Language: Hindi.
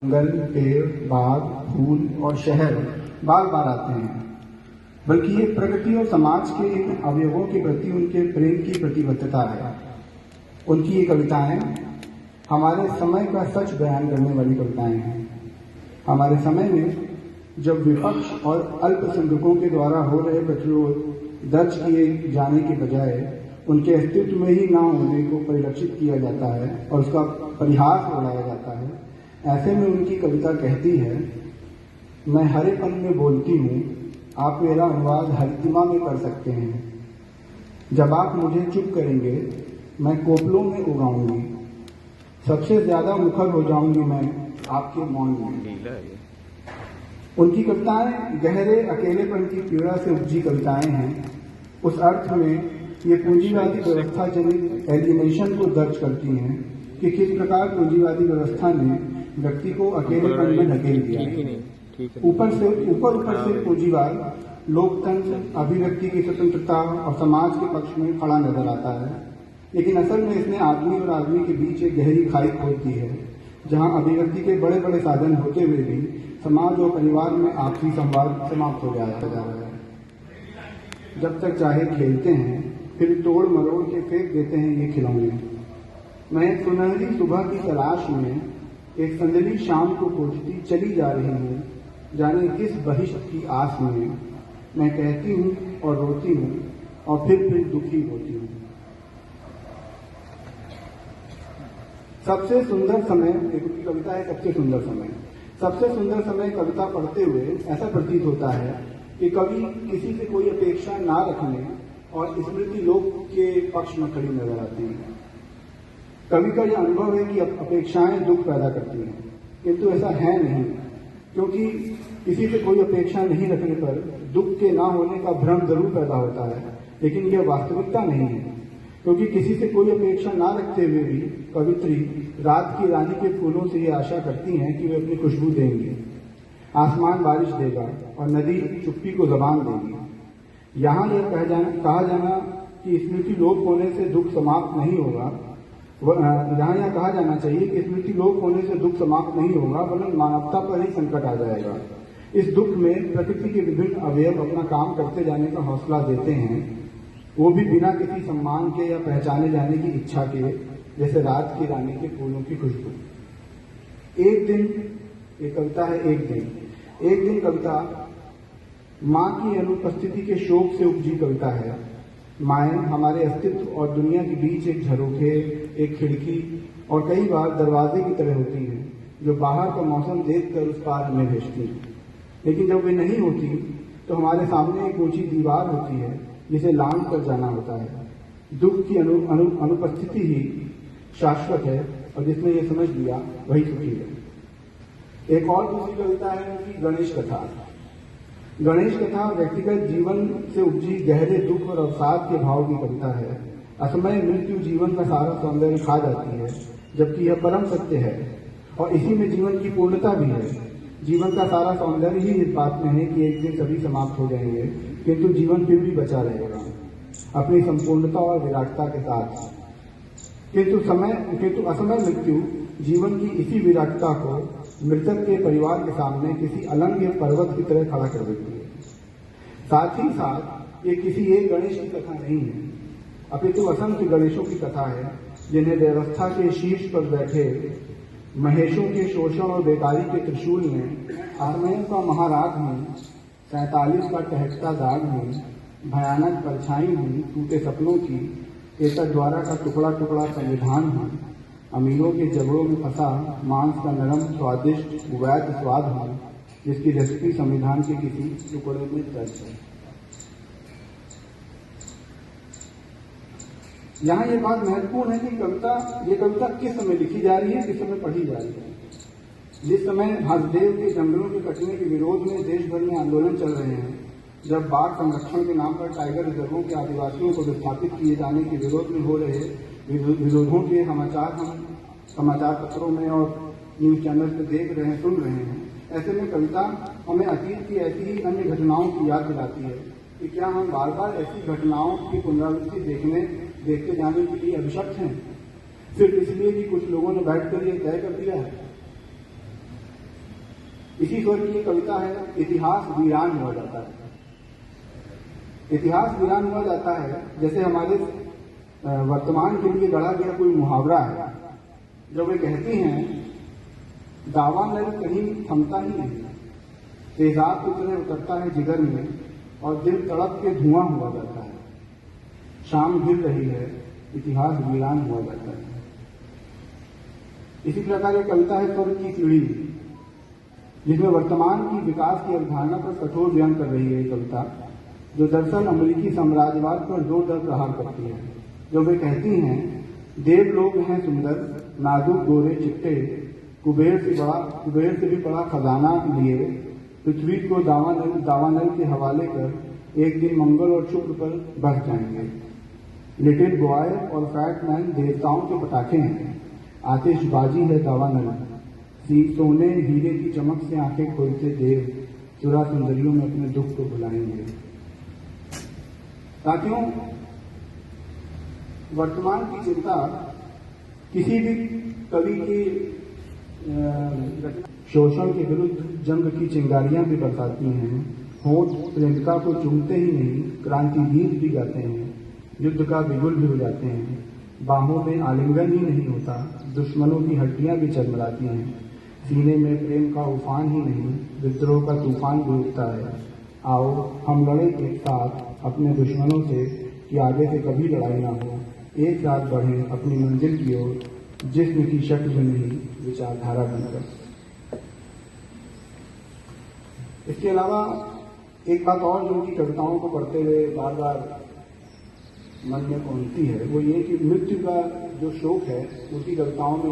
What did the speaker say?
जंगल, पेड़, बाग, फूल और शहर बार बार आते हैं, बल्कि ये प्रकृति और समाज के इन अवयवों के प्रति उनके प्रेम की प्रतिबद्धता है। उनकी ये कविताएं हमारे समय का सच बयान करने वाली कविताएं हैं। हमारे समय में जब विपक्ष और अल्पसंख्यकों के द्वारा हो रहे प्रतिरोध दर्ज किए जाने के बजाय उनके अस्तित्व में ही ना होने को परिलक्षित किया जाता है और उसका परिहास उड़ाया जाता है, ऐसे में उनकी कविता कहती है, मैं हरेपन में बोलती हूँ, आप मेरा अनुवाद हरितिमा में कर सकते हैं। जब आप मुझे चुप करेंगे, मैं कोपलों में उगाऊंगी, सबसे ज्यादा मुखर हो जाऊंगी मैं आपके मौन में। उनकी कविताएं गहरे अकेलेपन की पीड़ा से उपजी कविताएं हैं। उस अर्थ में ये पूंजीवादी व्यवस्था जनित एलिनेशन को दर्ज करती हैं कि किस प्रकार पूंजीवादी व्यवस्था ने व्यक्ति को अकेलेपन में ढकेल दिया। ऊपर से पूंजीवाद लोकतंत्र, अभिव्यक्ति की स्वतंत्रता और समाज के पक्ष में खड़ा नजर आता है, लेकिन असल में इसने आदमी और आदमी के बीच एक गहरी खाई खोद दी है, जहां अभिव्यक्ति के बड़े बड़े साधन होते हुए भी समाज और परिवार में आपसी संवाद समाप्त हो जाया जा रहा है। जब तक चाहे खेलते हैं, फिर तोड़ मरोड़ के फेंक देते हैं ये खिलौने। मैं सुनहरी सुबह की तलाश में एक संदली शाम को खोजती चली जा रही हूँ, जाने किस बहिश्त की आस में। मैं कहती हूँ और रोती हूँ और फिर दुखी होती हूँ। सबसे सुंदर समय, एक कविता है सबसे सुंदर समय। सबसे सुंदर समय कविता पढ़ते हुए ऐसा प्रतीत होता है कि कवि किसी से कोई अपेक्षा ना रखने और स्मृति लोक के पक्ष में खड़ी नजर आती है। कवि का यह अनुभव है कि अपेक्षाएं दुख पैदा करती हैं, किंतु ऐसा है नहीं, क्योंकि किसी से कोई अपेक्षा नहीं रखने पर दुख के ना होने का भ्रम जरूर पैदा होता है, लेकिन यह वास्तविकता नहीं है। क्योंकि किसी से कोई अपेक्षा ना रखते हुए भी कवित्री रात की रानी के फूलों से ये आशा करती हैं कि वे अपनी खुशबू देंगे, आसमान बारिश देगा और नदी चुप्पी को जबान देगी। यहाँ यह कहा जाना कि स्मृति लोप होने से दुख समाप्त नहीं होगा, यहाँ यह कहा जाना चाहिए कि स्मृति लोप होने से दुख समाप्त नहीं होगा, वरन मानवता पर ही संकट आ जाएगा। इस दुख में प्रकृति के विभिन्न अवयव अपना काम करते जाने का हौसला देते हैं, वो भी बिना किसी सम्मान के या पहचाने जाने की इच्छा के, जैसे रात की रानी के फूलों की खुशबू। एक दिन, ये कविता है एक दिन कविता माँ की अनुपस्थिति के शोक से उपजी कविता है। माएँ हमारे अस्तित्व और दुनिया के बीच एक झरोखे, एक खिड़की और कई बार दरवाजे की तरह होती हैं, जो बाहर का मौसम देखकर उस पार हमें भेजती हैं। लेकिन जब वे नहीं होती तो हमारे सामने एक ऊंची दीवार होती है, जिसे लांघ कर जाना होता है। दुख की अनुपस्थिति ही शाश्वत है, और जिसने ये समझ लिया वही सुखी है। एक और दूसरी कविता है उनकी गणेश कथा। गणेश कथा व्यक्तिगत जीवन से उपजी गहरे दुख और अवसाद के भाव की कविता है। असमय मृत्यु जीवन का सारा सौंदर्य खा जाती है, जबकि यह परम सत्य है और इसी में जीवन की पूर्णता भी है। जीवन का सारा सौंदर्य ही इस बात में है कि एक दिन सभी समाप्त हो जाएंगे, किंतु जीवन फिर भी बचा रहेगा अपनी संपूर्णता और विराटता के साथ। किंतु असमय मृत्यु जीवन की इसी विराटता को मृतक के परिवार के सामने किसी अलंघ्य पर्वत की तरह खड़ा कर देती है। साथ ही साथ ये किसी एक गणेश की कथा नहीं है, अपितु असंख्य गणेशों की कथा है, जिन्हें व्यवस्था के शीर्ष पर बैठे महेशों के शोषण और बेकारी के त्रिशूल में, आसमयों का महाराग में, 47 का टहकता दाग में, भयानक परछाई में, टूटे सपनों की केसर द्वारा का टुकड़ा टुकड़ा संविधान में, अमीरों के जबड़ों में फंसा मांस का नरम स्वादिष्ट वैध स्वाद है, जिसकी रेसिपी संविधान के किसी टुकड़े में दर्ज है। यहाँ ये बात महत्वपूर्ण है कि ये कविता किस समय लिखी जा रही है, किस समय पढ़ी जा रही है। जिस समय हंसदेव के जंगलों के कटने के विरोध में देश भर में आंदोलन चल रहे हैं, जब बाघ संरक्षण के नाम पर टाइगर रिजर्वों के आदिवासियों को विस्थापित किए जाने के विरोध में हो रहे विरोधों के समाचार हम समाचार पत्रों में और न्यूज चैनल पे देख रहे हैं, सुन रहे हैं, ऐसे में कविता हमें अतीत की ऐसी ही अन्य घटनाओं की याद दिलाती है कि क्या हम बार बार ऐसी घटनाओं की पुनरावृत्ति देखते जाने के लिए अभिशप्त हैं, सिर्फ इसलिए कि कुछ लोगों ने बैठकर ये तय कर दिया है। इसी स्वर की कविता है इतिहास वीरान हुआ जाता है। इतिहास वीरान हुआ जाता है जैसे हमारे वर्तमान के लिए गढ़ा गया कोई मुहावरा है, जब वे कहती हैं दावा नल कहीं थमता ही नहीं, तेजाब की तरह उतरता है जिगर में और दिल तड़प के धुआं हुआ जाता है। शाम गिर रही है, इतिहास वीरान हुआ जाता है। इसी प्रकार एक कविता है स्वर्ग की सीढ़ी, जिसमें वर्तमान की विकास की अवधारणा पर कठोर बयान कर रही है ये कविता, जो दरअसल अमेरिकी साम्राज्यवाद पर जोरदार प्रहार करती है। जो वे कहती हैं देव लोग हैं सुंदर, नाजुक गोरे चिट्टे, कुबेर से भी बड़ा खजाना लिए, पृथ्वी को दावानल के हवाले कर एक दिन मंगल और शुक्र पर बस जाएंगे। लिटिल बॉय और फैट मैन देवताओं के पटाखे हैं, आतिशबाजी है दावानल, सोने हीरे की चमक से आंखें खोलते देव चुरा सुंदरियों में अपने दुख को भुलाएंगे। साथियों, वर्तमान की चिंता किसी भी कवि की शोषण के विरुद्ध जंग की चिंगारियां भी बरसाती हैं। होंठ प्रेमिका को चूमते ही नहीं, क्रांति गीत भी गाते हैं, युद्ध का बिगुल भी हो जाते हैं। बाहों में आलिंगन ही नहीं होता, दुश्मनों की हड्डियां भी चरमराती हैं। सीने में प्रेम का उफान ही नहीं, विद्रोह का तूफान भी उठता है। आओ हम लड़े एक साथ अपने दुश्मनों से कि आगे से कभी लड़ाई ना हो। एक साथ बढ़ें अपनी मंजिल की ओर, जिस्म की शक्ल में नहीं विचारधारा बनकर। इसके अलावा एक बात और जो उनकी कविताओं को पढ़ते हुए बार बार मन में पहुंचती है, वो ये कि मृत्यु का जो शोक है उसकी कविताओं में